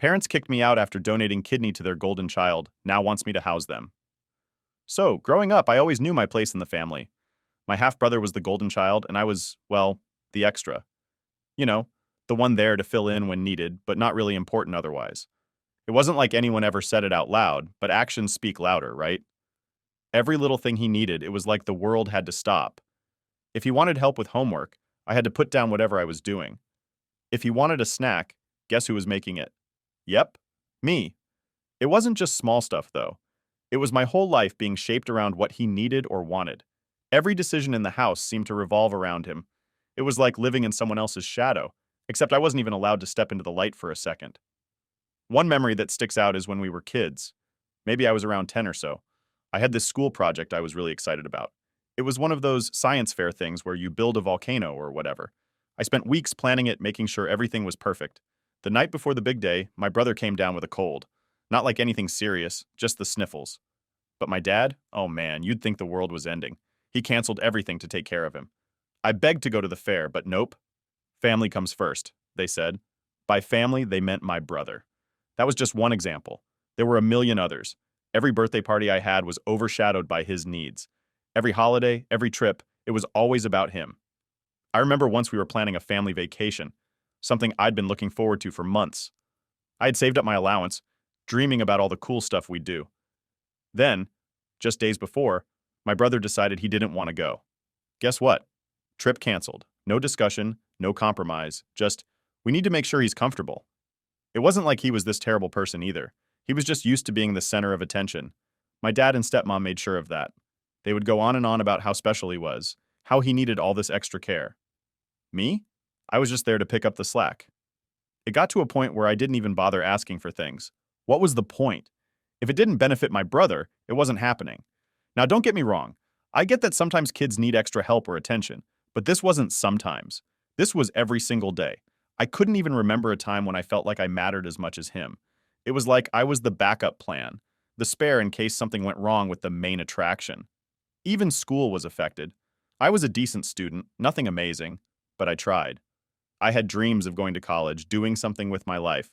Parents kicked me out after donating kidney to their golden child, now wants me to house them. So, growing up, I always knew my place in the family. My half-brother was the golden child, and I was, well, the extra. You know, the one there to fill in when needed, but not really important otherwise. It wasn't like anyone ever said it out loud, but actions speak louder, right? Every little thing he needed, it was like the world had to stop. If he wanted help with homework, I had to put down whatever I was doing. If he wanted a snack, guess who was making it? Yep, me. It wasn't just small stuff, though. It was my whole life being shaped around what he needed or wanted. Every decision in the house seemed to revolve around him. It was like living in someone else's shadow, except I wasn't even allowed to step into the light for a second. One memory that sticks out is when we were kids. Maybe I was around 10 or so. I had this school project I was really excited about. It was one of those science fair things where you build a volcano or whatever. I spent weeks planning it, making sure everything was perfect. The night before the big day, my brother came down with a cold. Not like anything serious, just the sniffles. But my dad? Oh man, you'd think the world was ending. He canceled everything to take care of him. I begged to go to the fair, but nope. Family comes first, they said. By family, they meant my brother. That was just one example. There were a million others. Every birthday party I had was overshadowed by his needs. Every holiday, every trip, it was always about him. I remember once we were planning a family vacation, something I'd been looking forward to for months. I had saved up my allowance, dreaming about all the cool stuff we'd do. Then, just days before, my brother decided he didn't want to go. Guess what? Trip canceled. No discussion, no compromise, just, we need to make sure he's comfortable. It wasn't like he was this terrible person either. He was just used to being the center of attention. My dad and stepmom made sure of that. They would go on and on about how special he was, how he needed all this extra care. Me? I was just there to pick up the slack. It got to a point where I didn't even bother asking for things. What was the point? If it didn't benefit my brother, it wasn't happening. Now, don't get me wrong. I get that sometimes kids need extra help or attention, but this wasn't sometimes. This was every single day. I couldn't even remember a time when I felt like I mattered as much as him. It was like I was the backup plan, the spare in case something went wrong with the main attraction. Even school was affected. I was a decent student, nothing amazing, but I tried. I had dreams of going to college, doing something with my life.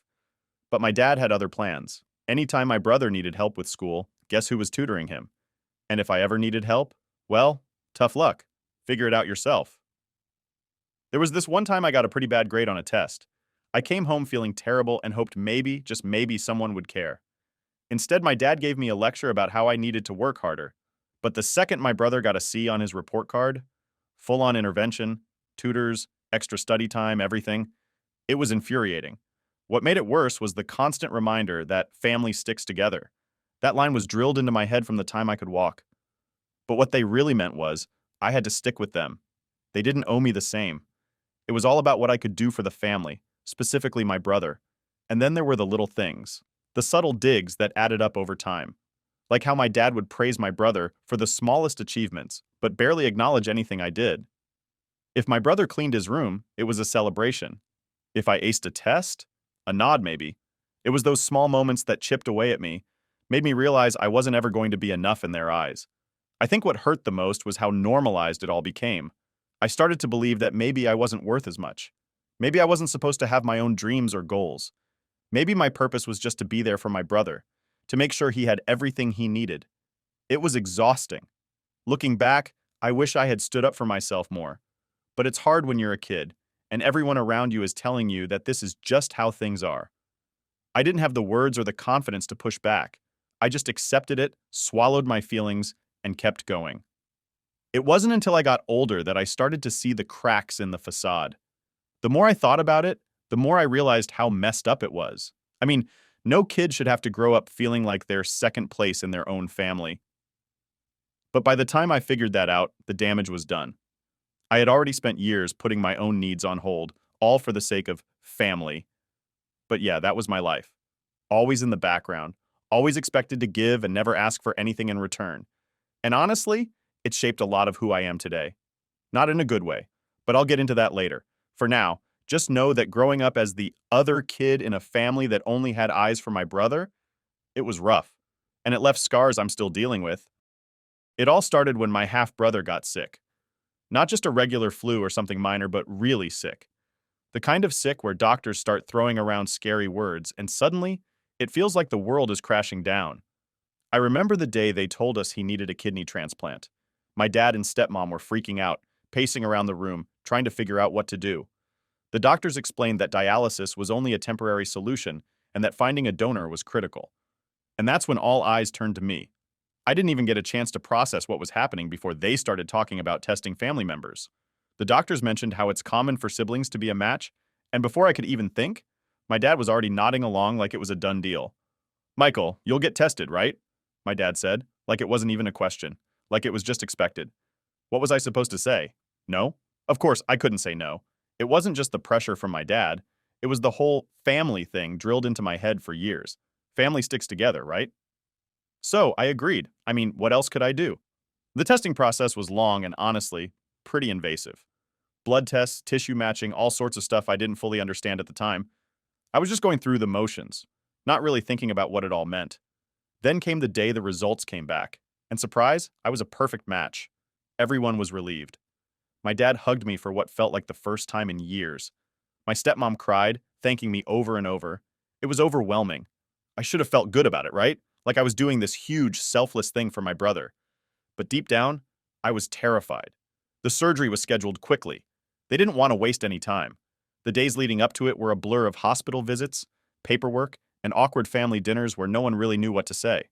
But my dad had other plans. Anytime my brother needed help with school, guess who was tutoring him? And if I ever needed help, well, tough luck. Figure it out yourself. There was this one time I got a pretty bad grade on a test. I came home feeling terrible and hoped maybe, just maybe, someone would care. Instead, my dad gave me a lecture about how I needed to work harder. But the second my brother got a C on his report card, full-on intervention, tutors, extra study time, everything, it was infuriating. What made it worse was the constant reminder that family sticks together. That line was drilled into my head from the time I could walk. But what they really meant was, I had to stick with them. They didn't owe me the same. It was all about what I could do for the family, specifically my brother. And then there were the little things, the subtle digs that added up over time. Like how my dad would praise my brother for the smallest achievements, but barely acknowledge anything I did. If my brother cleaned his room, it was a celebration. If I aced a test, a nod maybe. It was those small moments that chipped away at me, made me realize I wasn't ever going to be enough in their eyes. I think what hurt the most was how normalized it all became. I started to believe that maybe I wasn't worth as much. Maybe I wasn't supposed to have my own dreams or goals. Maybe my purpose was just to be there for my brother, to make sure he had everything he needed. It was exhausting. Looking back, I wish I had stood up for myself more. But it's hard when you're a kid, and everyone around you is telling you that this is just how things are. I didn't have the words or the confidence to push back. I just accepted it, swallowed my feelings, and kept going. It wasn't until I got older that I started to see the cracks in the facade. The more I thought about it, the more I realized how messed up it was. I mean, no kid should have to grow up feeling like they're second place in their own family. But by the time I figured that out, the damage was done. I had already spent years putting my own needs on hold, all for the sake of family. But yeah, that was my life. Always in the background, always expected to give and never ask for anything in return. And honestly, it shaped a lot of who I am today. Not in a good way, but I'll get into that later. For now, just know that growing up as the other kid in a family that only had eyes for my brother, it was rough, and it left scars I'm still dealing with. It all started when my half-brother got sick. Not just a regular flu or something minor, but really sick. The kind of sick where doctors start throwing around scary words and suddenly, it feels like the world is crashing down. I remember the day they told us he needed a kidney transplant. My dad and stepmom were freaking out, pacing around the room, trying to figure out what to do. The doctors explained that dialysis was only a temporary solution and that finding a donor was critical. And that's when all eyes turned to me. I didn't even get a chance to process what was happening before they started talking about testing family members. The doctors mentioned how it's common for siblings to be a match, and before I could even think, my dad was already nodding along like it was a done deal. Michael, you'll get tested, right? My dad said, like it wasn't even a question, like it was just expected. What was I supposed to say? No? Of course, I couldn't say no. It wasn't just the pressure from my dad, it was the whole family thing drilled into my head for years. Family sticks together, right? So I agreed. I mean, what else could I do? The testing process was long and honestly, pretty invasive. Blood tests, tissue matching, all sorts of stuff I didn't fully understand at the time. I was just going through the motions, not really thinking about what it all meant. Then came the day the results came back. And surprise, I was a perfect match. Everyone was relieved. My dad hugged me for what felt like the first time in years. My stepmom cried, thanking me over and over. It was overwhelming. I should have felt good about it, right? Like I was doing this huge, selfless thing for my brother. But deep down, I was terrified. The surgery was scheduled quickly. They didn't want to waste any time. The days leading up to it were a blur of hospital visits, paperwork, and awkward family dinners where no one really knew what to say.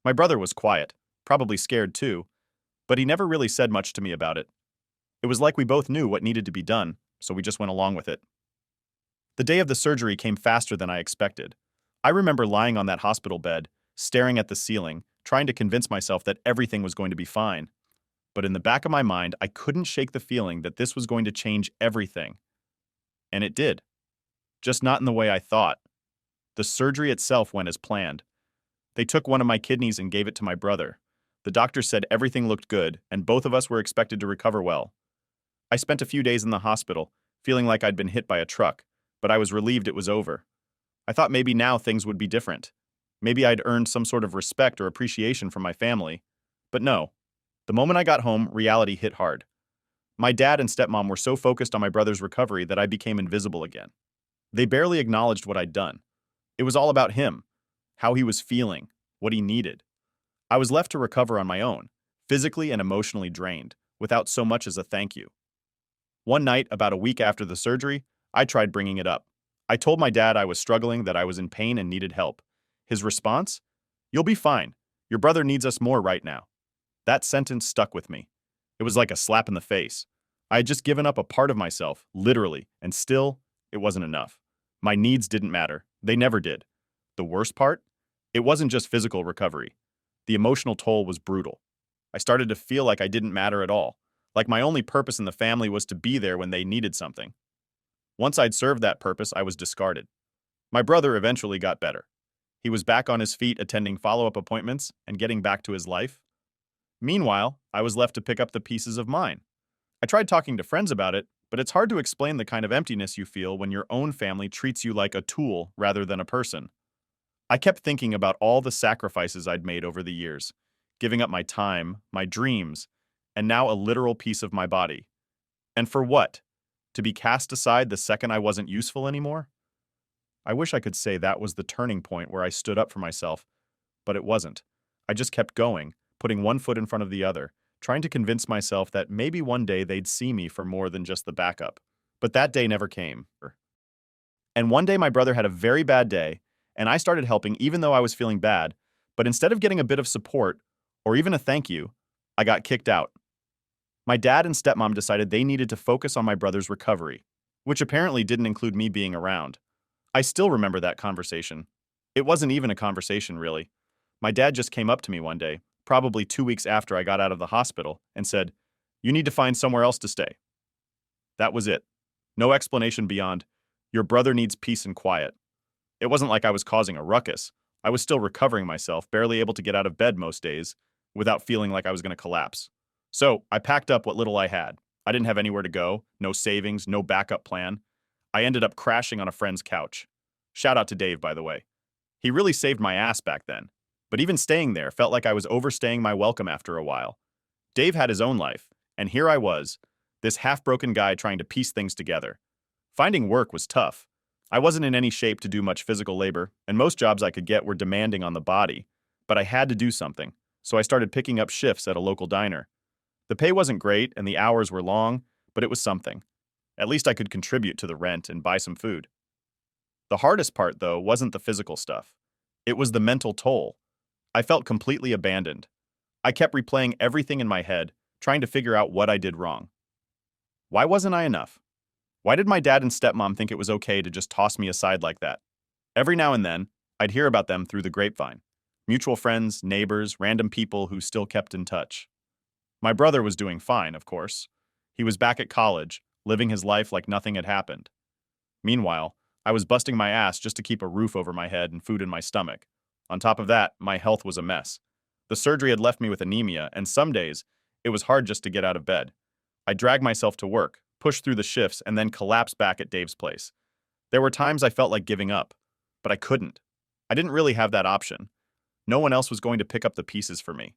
My brother was quiet, probably scared too, but he never really said much to me about it. It was like we both knew what needed to be done, so we just went along with it. The day of the surgery came faster than I expected. I remember lying on that hospital bed, staring at the ceiling, trying to convince myself that everything was going to be fine. But in the back of my mind, I couldn't shake the feeling that this was going to change everything. And it did. Just not in the way I thought. The surgery itself went as planned. They took one of my kidneys and gave it to my brother. The doctor said everything looked good, and both of us were expected to recover well. I spent a few days in the hospital, feeling like I'd been hit by a truck, but I was relieved it was over. I thought maybe now things would be different. Maybe I'd earned some sort of respect or appreciation from my family. But no. The moment I got home, reality hit hard. My dad and stepmom were so focused on my brother's recovery that I became invisible again. They barely acknowledged what I'd done. It was all about him, how he was feeling, what he needed. I was left to recover on my own, physically and emotionally drained, without so much as a thank you. One night, about a week after the surgery, I tried bringing it up. I told my dad I was struggling, that I was in pain and needed help. His response? "You'll be fine. Your brother needs us more right now." That sentence stuck with me. It was like a slap in the face. I had just given up a part of myself, literally, and still, it wasn't enough. My needs didn't matter. They never did. The worst part? It wasn't just physical recovery. The emotional toll was brutal. I started to feel like I didn't matter at all, like my only purpose in the family was to be there when they needed something. Once I'd served that purpose, I was discarded. My brother eventually got better. He was back on his feet attending follow-up appointments and getting back to his life. Meanwhile, I was left to pick up the pieces of mine. I tried talking to friends about it, but it's hard to explain the kind of emptiness you feel when your own family treats you like a tool rather than a person. I kept thinking about all the sacrifices I'd made over the years, giving up my time, my dreams, and now a literal piece of my body. And for what? To be cast aside the second I wasn't useful anymore? I wish I could say that was the turning point where I stood up for myself, but it wasn't. I just kept going, putting one foot in front of the other, trying to convince myself that maybe one day they'd see me for more than just the backup. But that day never came. And one day my brother had a very bad day, and I started helping even though I was feeling bad, but instead of getting a bit of support, or even a thank you, I got kicked out. My dad and stepmom decided they needed to focus on my brother's recovery, which apparently didn't include me being around. I still remember that conversation. It wasn't even a conversation, really. My dad just came up to me one day, probably 2 weeks after I got out of the hospital, and said, "You need to find somewhere else to stay." That was it. No explanation beyond, "Your brother needs peace and quiet." It wasn't like I was causing a ruckus. I was still recovering myself, barely able to get out of bed most days, without feeling like I was going to collapse. So I packed up what little I had. I didn't have anywhere to go, no savings, no backup plan. I ended up crashing on a friend's couch. Shout out to Dave, by the way. He really saved my ass back then. But even staying there felt like I was overstaying my welcome after a while. Dave had his own life, and here I was, this half-broken guy trying to piece things together. Finding work was tough. I wasn't in any shape to do much physical labor, and most jobs I could get were demanding on the body. But I had to do something, so I started picking up shifts at a local diner. The pay wasn't great and the hours were long, but it was something. At least I could contribute to the rent and buy some food. The hardest part, though, wasn't the physical stuff. It was the mental toll. I felt completely abandoned. I kept replaying everything in my head, trying to figure out what I did wrong. Why wasn't I enough? Why did my dad and stepmom think it was okay to just toss me aside like that? Every now and then, I'd hear about them through the grapevine. Mutual friends, neighbors, random people who still kept in touch. My brother was doing fine, of course. He was back at college, living his life like nothing had happened. Meanwhile, I was busting my ass just to keep a roof over my head and food in my stomach. On top of that, my health was a mess. The surgery had left me with anemia, and some days, it was hard just to get out of bed. I dragged myself to work, pushed through the shifts, and then collapsed back at Dave's place. There were times I felt like giving up, but I couldn't. I didn't really have that option. No one else was going to pick up the pieces for me.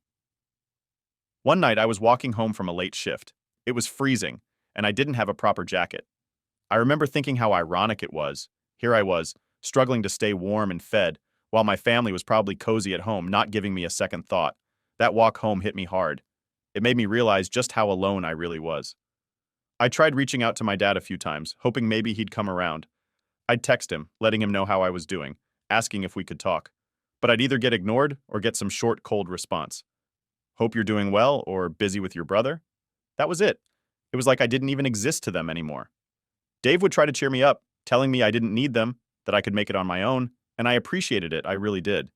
One night, I was walking home from a late shift. It was freezing, and I didn't have a proper jacket. I remember thinking how ironic it was. Here I was, struggling to stay warm and fed, while my family was probably cozy at home, not giving me a second thought. That walk home hit me hard. It made me realize just how alone I really was. I tried reaching out to my dad a few times, hoping maybe he'd come around. I'd text him, letting him know how I was doing, asking if we could talk. But I'd either get ignored or get some short, cold response. Hope you're doing well, or busy with your brother? That was it. It was like I didn't even exist to them anymore. Dave would try to cheer me up, telling me I didn't need them, that I could make it on my own, and I appreciated it, I really did.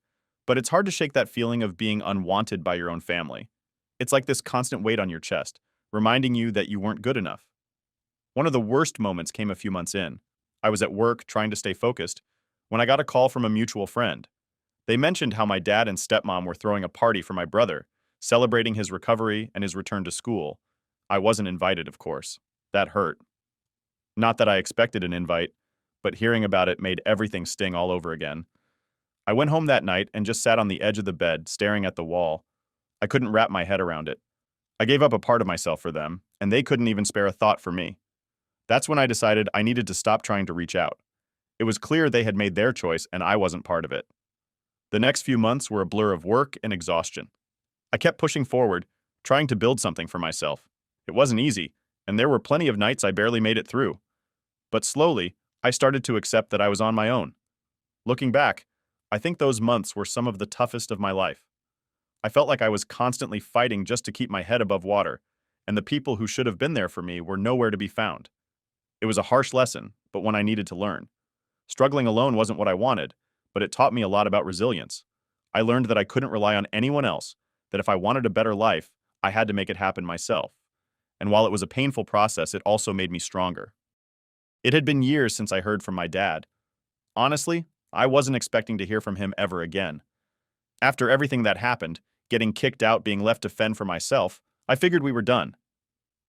But it's hard to shake that feeling of being unwanted by your own family. It's like this constant weight on your chest, reminding you that you weren't good enough. One of the worst moments came a few months in. I was at work trying to stay focused when I got a call from a mutual friend. They mentioned how my dad and stepmom were throwing a party for my brother, celebrating his recovery and his return to school. I wasn't invited, of course. That hurt. Not that I expected an invite, but hearing about it made everything sting all over again. I went home that night and just sat on the edge of the bed, staring at the wall. I couldn't wrap my head around it. I gave up a part of myself for them, and they couldn't even spare a thought for me. That's when I decided I needed to stop trying to reach out. It was clear they had made their choice and I wasn't part of it. The next few months were a blur of work and exhaustion. I kept pushing forward, trying to build something for myself. It wasn't easy, and there were plenty of nights I barely made it through. But slowly, I started to accept that I was on my own. Looking back, I think those months were some of the toughest of my life. I felt like I was constantly fighting just to keep my head above water, and the people who should have been there for me were nowhere to be found. It was a harsh lesson, but one I needed to learn. Struggling alone wasn't what I wanted, but it taught me a lot about resilience. I learned that I couldn't rely on anyone else, that if I wanted a better life, I had to make it happen myself. And while it was a painful process, it also made me stronger. It had been years since I heard from my dad. Honestly, I wasn't expecting to hear from him ever again. After everything that happened, getting kicked out, being left to fend for myself, I figured we were done.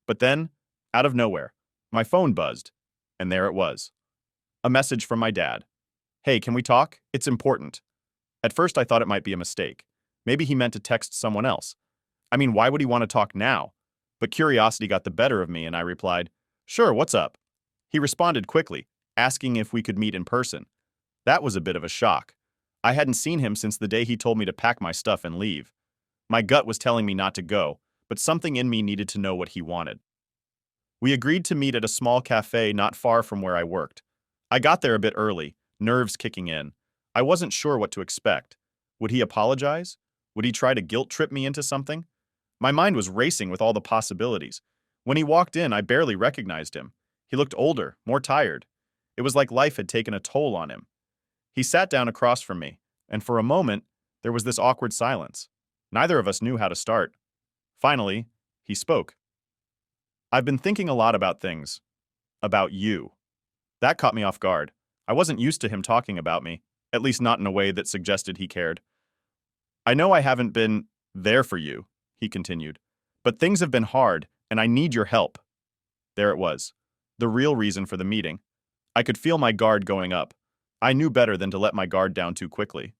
But then, out of nowhere, my phone buzzed, and there it was. A message from my dad. "Hey, can we talk? It's important." At first, I thought it might be a mistake. Maybe he meant to text someone else. I mean, why would he want to talk now? But curiosity got the better of me, and I replied, "Sure, what's up?" He responded quickly, asking if we could meet in person. That was a bit of a shock. I hadn't seen him since the day he told me to pack my stuff and leave. My gut was telling me not to go, but something in me needed to know what he wanted. We agreed to meet at a small cafe not far from where I worked. I got there a bit early, nerves kicking in. I wasn't sure what to expect. Would he apologize? Would he try to guilt trip me into something? My mind was racing with all the possibilities. When he walked in, I barely recognized him. He looked older, more tired. It was like life had taken a toll on him. He sat down across from me, and for a moment, there was this awkward silence. Neither of us knew how to start. Finally, he spoke. "I've been thinking a lot about things. About you." That caught me off guard. I wasn't used to him talking about me, at least not in a way that suggested he cared. "I know I haven't been there for you," he continued, "but things have been hard, and I need your help." There it was, the real reason for the meeting. I could feel my guard going up. I knew better than to let my guard down too quickly.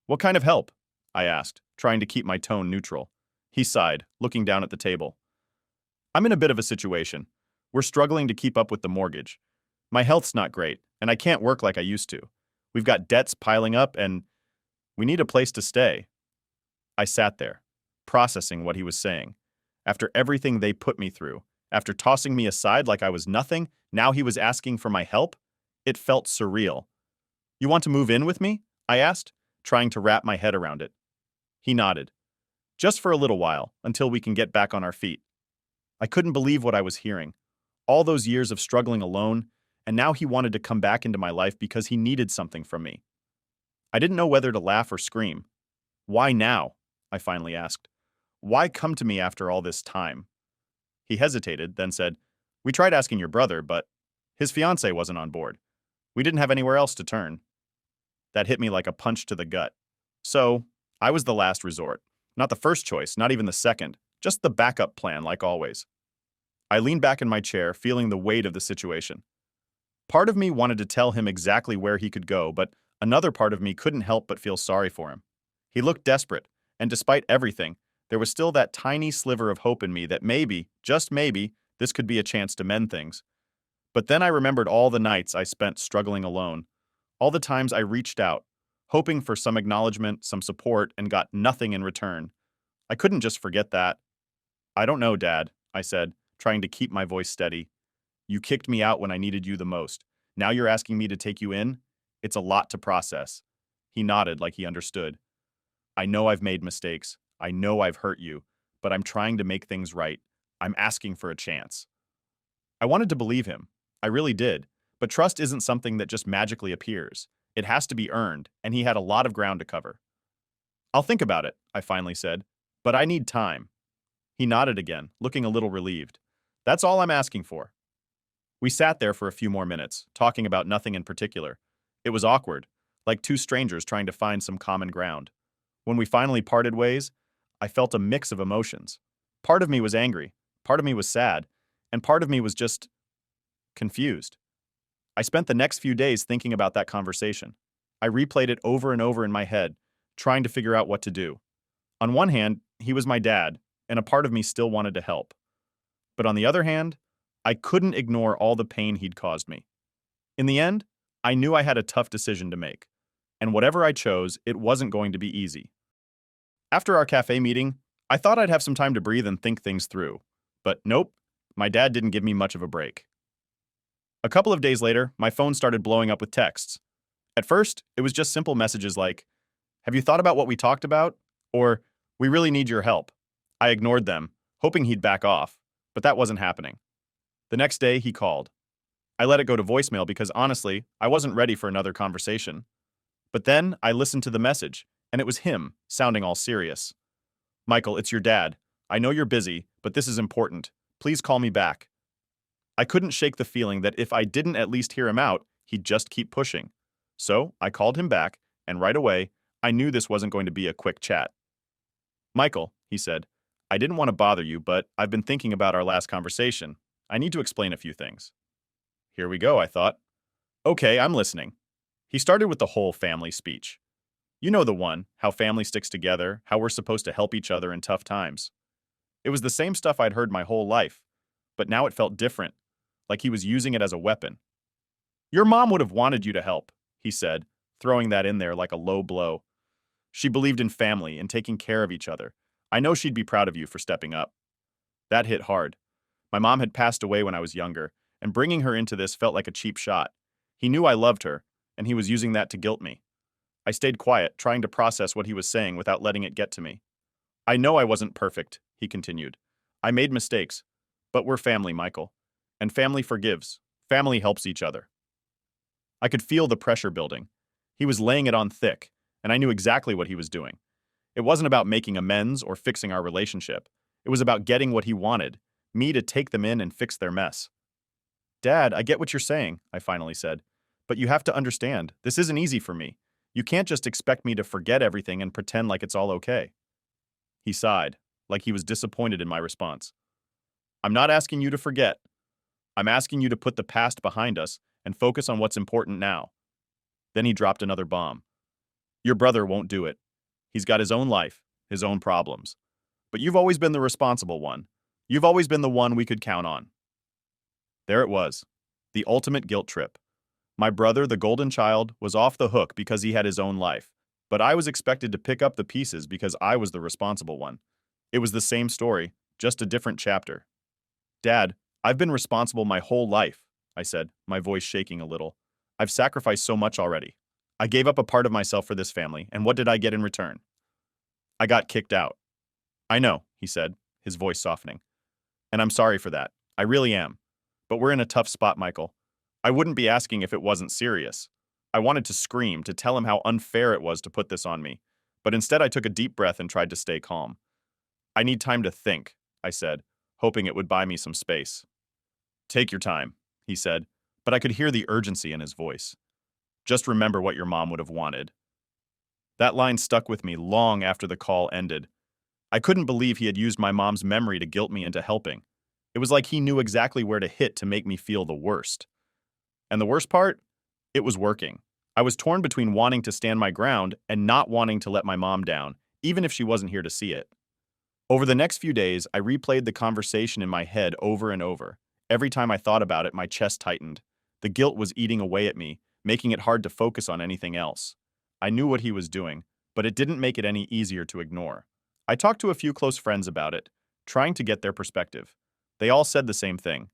"What kind of help?" I asked, trying to keep my tone neutral. He sighed, looking down at the table. "I'm in a bit of a situation. We're struggling to keep up with the mortgage. My health's not great, and I can't work like I used to. We've got debts piling up, and we need a place to stay. I sat there, processing what he was saying. After everything they put me through, after tossing me aside like I was nothing, now he was asking for my help? It felt surreal. You want to move in with me? I asked, trying to wrap my head around it. He nodded. Just for a little while, until we can get back on our feet. I couldn't believe what I was hearing. All those years of struggling alone, and now he wanted to come back into my life because he needed something from me. I didn't know whether to laugh or scream. Why now? I finally asked. Why come to me after all this time? He hesitated, then said, We tried asking your brother, but his fiancée wasn't on board. We didn't have anywhere else to turn. That hit me like a punch to the gut. So, I was the last resort. Not the first choice, not even the second. Just the backup plan, like always. I leaned back in my chair, feeling the weight of the situation. Part of me wanted to tell him exactly where he could go, but another part of me couldn't help but feel sorry for him. He looked desperate, and despite everything, there was still that tiny sliver of hope in me that maybe, just maybe, this could be a chance to mend things. But then I remembered all the nights I spent struggling alone, all the times I reached out, hoping for some acknowledgement, some support, and got nothing in return. I couldn't just forget that. I don't know, Dad, I said, trying to keep my voice steady. You kicked me out when I needed you the most. Now you're asking me to take you in? It's a lot to process. He nodded like he understood. I know I've made mistakes. I know I've hurt you, but I'm trying to make things right. I'm asking for a chance. I wanted to believe him. I really did. But trust isn't something that just magically appears. It has to be earned, and he had a lot of ground to cover. I'll think about it, I finally said. But I need time. He nodded again, looking a little relieved. That's all I'm asking for. We sat there for a few more minutes, talking about nothing in particular. It was awkward, like two strangers trying to find some common ground. When we finally parted ways, I felt a mix of emotions. Part of me was angry, part of me was sad, and part of me was just confused. I spent the next few days thinking about that conversation. I replayed it over and over in my head, trying to figure out what to do. On one hand, he was my dad, and a part of me still wanted to help. But on the other hand, I couldn't ignore all the pain he'd caused me. In the end, I knew I had a tough decision to make, and whatever I chose, it wasn't going to be easy. After our cafe meeting, I thought I'd have some time to breathe and think things through. But nope, my dad didn't give me much of a break. A couple of days later, my phone started blowing up with texts. At first, it was just simple messages like, Have you thought about what we talked about? Or, We really need your help. I ignored them, hoping he'd back off, but that wasn't happening. The next day, he called. I let it go to voicemail because honestly, I wasn't ready for another conversation. But then I listened to the message, and it was him, sounding all serious. Michael, it's your dad. I know you're busy, but this is important. Please call me back. I couldn't shake the feeling that if I didn't at least hear him out, he'd just keep pushing. So I called him back, and right away, I knew this wasn't going to be a quick chat. Michael, he said, I didn't want to bother you, but I've been thinking about our last conversation. I need to explain a few things. Here we go, I thought. Okay, I'm listening. He started with the whole family speech. You know the one, how family sticks together, how we're supposed to help each other in tough times. It was the same stuff I'd heard my whole life, but now it felt different, like he was using it as a weapon. Your mom would have wanted you to help, he said, throwing that in there like a low blow. She believed in family and taking care of each other. I know she'd be proud of you for stepping up. That hit hard. My mom had passed away when I was younger, and bringing her into this felt like a cheap shot. He knew I loved her, and he was using that to guilt me. I stayed quiet, trying to process what he was saying without letting it get to me. I know I wasn't perfect, he continued. I made mistakes, but we're family, Michael. And family forgives. Family helps each other. I could feel the pressure building. He was laying it on thick, and I knew exactly what he was doing. It wasn't about making amends or fixing our relationship. It was about getting what he wanted, me to take them in and fix their mess. Dad, I get what you're saying, I finally said. But you have to understand, this isn't easy for me. You can't just expect me to forget everything and pretend like it's all okay. He sighed, like he was disappointed in my response. I'm not asking you to forget. I'm asking you to put the past behind us and focus on what's important now. Then he dropped another bomb. Your brother won't do it. He's got his own life, his own problems. But you've always been the responsible one. You've always been the one we could count on. There it was. The ultimate guilt trip. My brother, the golden child, was off the hook because he had his own life, but I was expected to pick up the pieces because I was the responsible one. It was the same story, just a different chapter. Dad, I've been responsible my whole life, I said, my voice shaking a little. I've sacrificed so much already. I gave up a part of myself for this family, and what did I get in return? I got kicked out. I know, he said, his voice softening. And I'm sorry for that. I really am. But we're in a tough spot, Michael. I wouldn't be asking if it wasn't serious. I wanted to scream, to tell him how unfair it was to put this on me. But instead I took a deep breath and tried to stay calm. I need time to think, I said, hoping it would buy me some space. Take your time, he said, but I could hear the urgency in his voice. Just remember what your mom would have wanted. That line stuck with me long after the call ended. I couldn't believe he had used my mom's memory to guilt me into helping. It was like he knew exactly where to hit to make me feel the worst. And the worst part? It was working. I was torn between wanting to stand my ground and not wanting to let my mom down, even if she wasn't here to see it. Over the next few days, I replayed the conversation in my head over and over. Every time I thought about it, my chest tightened. The guilt was eating away at me, making it hard to focus on anything else. I knew what he was doing, but it didn't make it any easier to ignore. I talked to a few close friends about it, trying to get their perspective. They all said the same thing.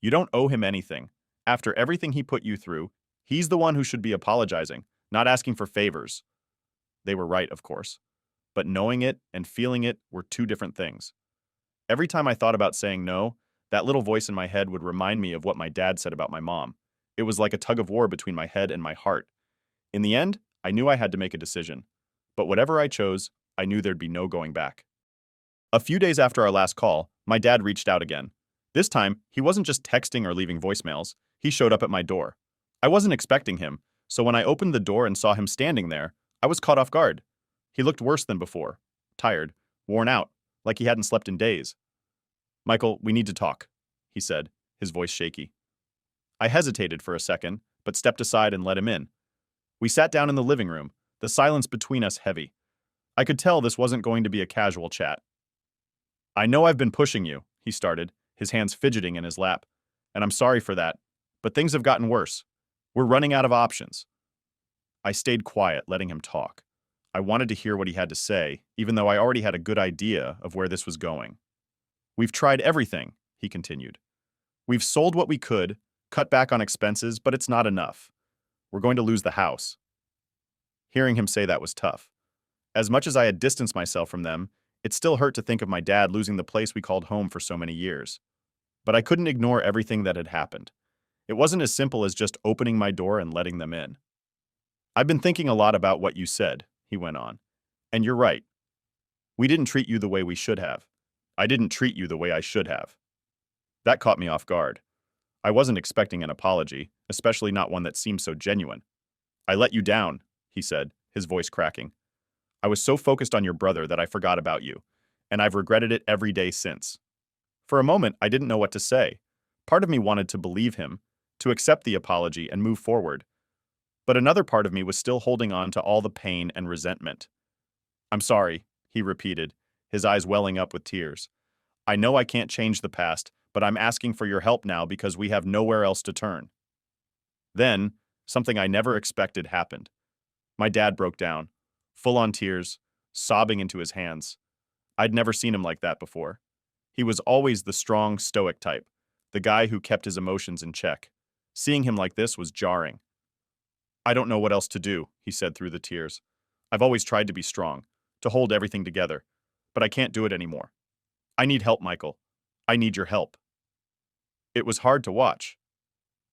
You don't owe him anything. After everything he put you through, he's the one who should be apologizing, not asking for favors. They were right, of course. But knowing it and feeling it were two different things. Every time I thought about saying no, that little voice in my head would remind me of what my dad said about my mom. It was like a tug of war between my head and my heart. In the end, I knew I had to make a decision. But whatever I chose, I knew there'd be no going back. A few days after our last call, my dad reached out again. This time, he wasn't just texting or leaving voicemails. He showed up at my door. I wasn't expecting him, so when I opened the door and saw him standing there, I was caught off guard. He looked worse than before. Tired, worn out, like he hadn't slept in days. Michael, we need to talk, he said, his voice shaky. I hesitated for a second, but stepped aside and let him in. We sat down in the living room, the silence between us heavy. I could tell this wasn't going to be a casual chat. I know I've been pushing you, he started, his hands fidgeting in his lap. And I'm sorry for that, but things have gotten worse. We're running out of options. I stayed quiet, letting him talk. I wanted to hear what he had to say, even though I already had a good idea of where this was going. We've tried everything, he continued. We've sold what we could, cut back on expenses, but it's not enough. We're going to lose the house. Hearing him say that was tough. As much as I had distanced myself from them, it still hurt to think of my dad losing the place we called home for so many years. But I couldn't ignore everything that had happened. It wasn't as simple as just opening my door and letting them in. I've been thinking a lot about what you said, he went on. And you're right. We didn't treat you the way we should have. I didn't treat you the way I should have. That caught me off guard. I wasn't expecting an apology, especially not one that seemed so genuine. I let you down, he said, his voice cracking. I was so focused on your brother that I forgot about you, and I've regretted it every day since. For a moment, I didn't know what to say. Part of me wanted to believe him, to accept the apology and move forward. But another part of me was still holding on to all the pain and resentment. I'm sorry, he repeated, his eyes welling up with tears. I know I can't change the past, but I'm asking for your help now because we have nowhere else to turn. Then, something I never expected happened. My dad broke down, full-on tears, sobbing into his hands. I'd never seen him like that before. He was always the strong, stoic type, the guy who kept his emotions in check. Seeing him like this was jarring. I don't know what else to do, he said through the tears. I've always tried to be strong, to hold everything together, but I can't do it anymore. I need help, Michael. I need your help. It was hard to watch.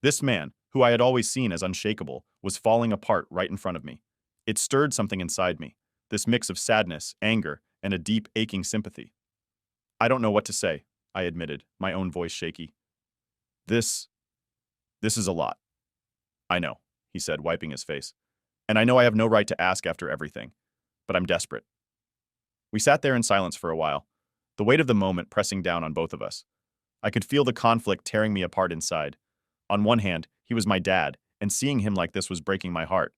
This man, who I had always seen as unshakable, was falling apart right in front of me. It stirred something inside me, this mix of sadness, anger, and a deep, aching sympathy. I don't know what to say, I admitted, my own voice shaky. This is a lot. I know, he said, wiping his face. And I know I have no right to ask after everything, but I'm desperate. We sat there in silence for a while, the weight of the moment pressing down on both of us. I could feel the conflict tearing me apart inside. On one hand, he was my dad, and seeing him like this was breaking my heart.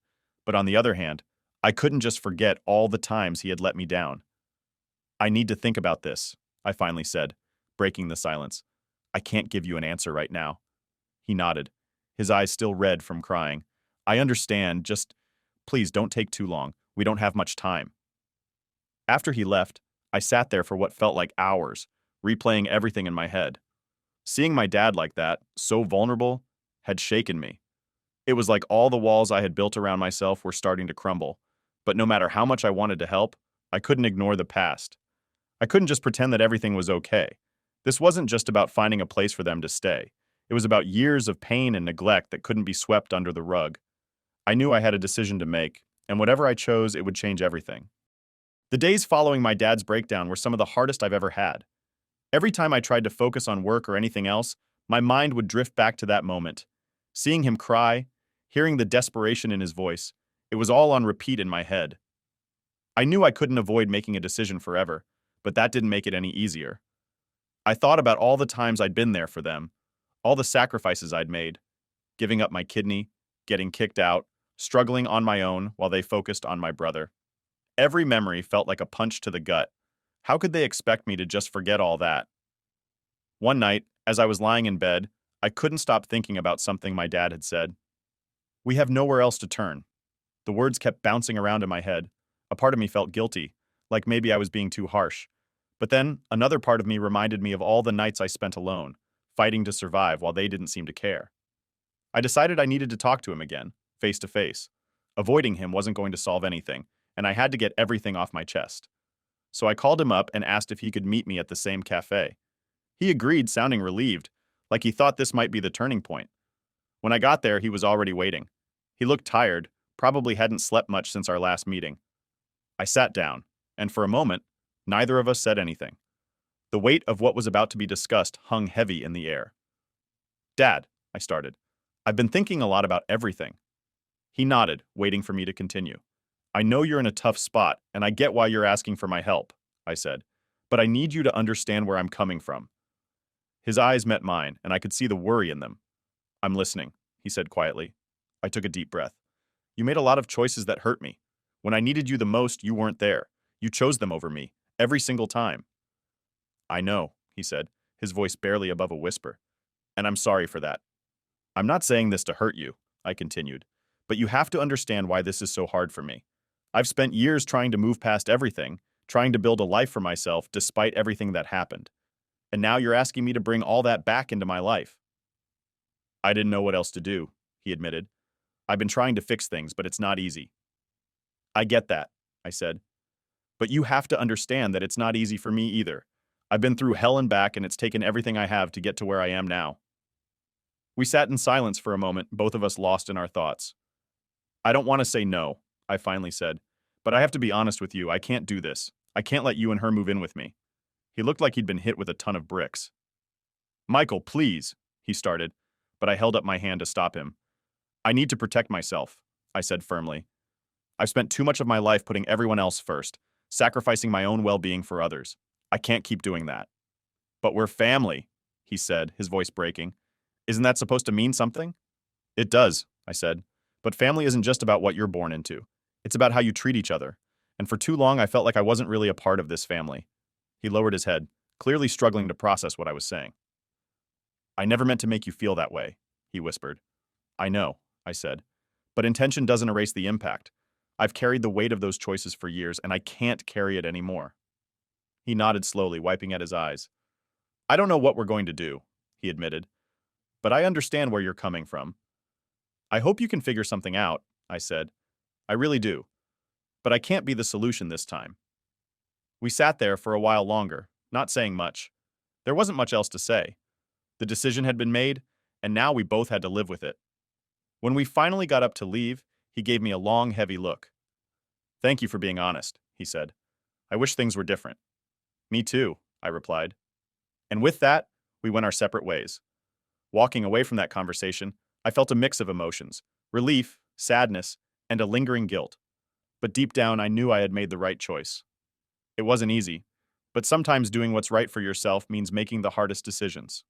But on the other hand, I couldn't just forget all the times he had let me down. I need to think about this, I finally said, breaking the silence. I can't give you an answer right now. He nodded, his eyes still red from crying. I understand, just please don't take too long. We don't have much time. After he left, I sat there for what felt like hours, replaying everything in my head. Seeing my dad like that, so vulnerable, had shaken me. It was like all the walls I had built around myself were starting to crumble. But no matter how much I wanted to help, I couldn't ignore the past. I couldn't just pretend that everything was okay. This wasn't just about finding a place for them to stay. It was about years of pain and neglect that couldn't be swept under the rug. I knew I had a decision to make, and whatever I chose, it would change everything. The days following my dad's breakdown were some of the hardest I've ever had. Every time I tried to focus on work or anything else, my mind would drift back to that moment. Seeing him cry, hearing the desperation in his voice, it was all on repeat in my head. I knew I couldn't avoid making a decision forever, but that didn't make it any easier. I thought about all the times I'd been there for them, all the sacrifices I'd made, giving up my kidney, getting kicked out, struggling on my own while they focused on my brother. Every memory felt like a punch to the gut. How could they expect me to just forget all that? One night, as I was lying in bed, I couldn't stop thinking about something my dad had said. We have nowhere else to turn. The words kept bouncing around in my head. A part of me felt guilty, like maybe I was being too harsh. But then, another part of me reminded me of all the nights I spent alone, fighting to survive while they didn't seem to care. I decided I needed to talk to him again, face to face. Avoiding him wasn't going to solve anything, and I had to get everything off my chest. So I called him up and asked if he could meet me at the same cafe. He agreed, sounding relieved, like he thought this might be the turning point. When I got there, he was already waiting. He looked tired, probably hadn't slept much since our last meeting. I sat down, and for a moment, neither of us said anything. The weight of what was about to be discussed hung heavy in the air. Dad, I started, I've been thinking a lot about everything. He nodded, waiting for me to continue. I know you're in a tough spot, and I get why you're asking for my help, I said, but I need you to understand where I'm coming from. His eyes met mine, and I could see the worry in them. I'm listening, he said quietly. I took a deep breath. You made a lot of choices that hurt me. When I needed you the most, you weren't there. You chose them over me, every single time. I know, he said, his voice barely above a whisper. And I'm sorry for that. I'm not saying this to hurt you, I continued, but you have to understand why this is so hard for me. I've spent years trying to move past everything, trying to build a life for myself despite everything that happened. And now you're asking me to bring all that back into my life. I didn't know what else to do, he admitted. I've been trying to fix things, but it's not easy. I get that, I said. But you have to understand that it's not easy for me either. I've been through hell and back, and it's taken everything I have to get to where I am now. We sat in silence for a moment, both of us lost in our thoughts. I don't want to say no, I finally said, but I have to be honest with you, I can't do this. I can't let you and her move in with me. He looked like he'd been hit with a ton of bricks. Michael, please, he started, but I held up my hand to stop him. I need to protect myself, I said firmly. I've spent too much of my life putting everyone else first, sacrificing my own well-being for others. I can't keep doing that. But we're family, he said, his voice breaking. Isn't that supposed to mean something? It does, I said. But family isn't just about what you're born into. It's about how you treat each other. And for too long, I felt like I wasn't really a part of this family. He lowered his head, clearly struggling to process what I was saying. I never meant to make you feel that way, he whispered. I know, I said. But intention doesn't erase the impact. I've carried the weight of those choices for years, and I can't carry it anymore. He nodded slowly, wiping at his eyes. I don't know what we're going to do, he admitted. But I understand where you're coming from. I hope you can figure something out, I said. I really do. But I can't be the solution this time. We sat there for a while longer, not saying much. There wasn't much else to say. The decision had been made, and now we both had to live with it. When we finally got up to leave, he gave me a long, heavy look. Thank you for being honest, he said. I wish things were different. Me too, I replied. And with that, we went our separate ways. Walking away from that conversation, I felt a mix of emotions, relief, sadness, and a lingering guilt. But deep down, I knew I had made the right choice. It wasn't easy, but sometimes doing what's right for yourself means making the hardest decisions.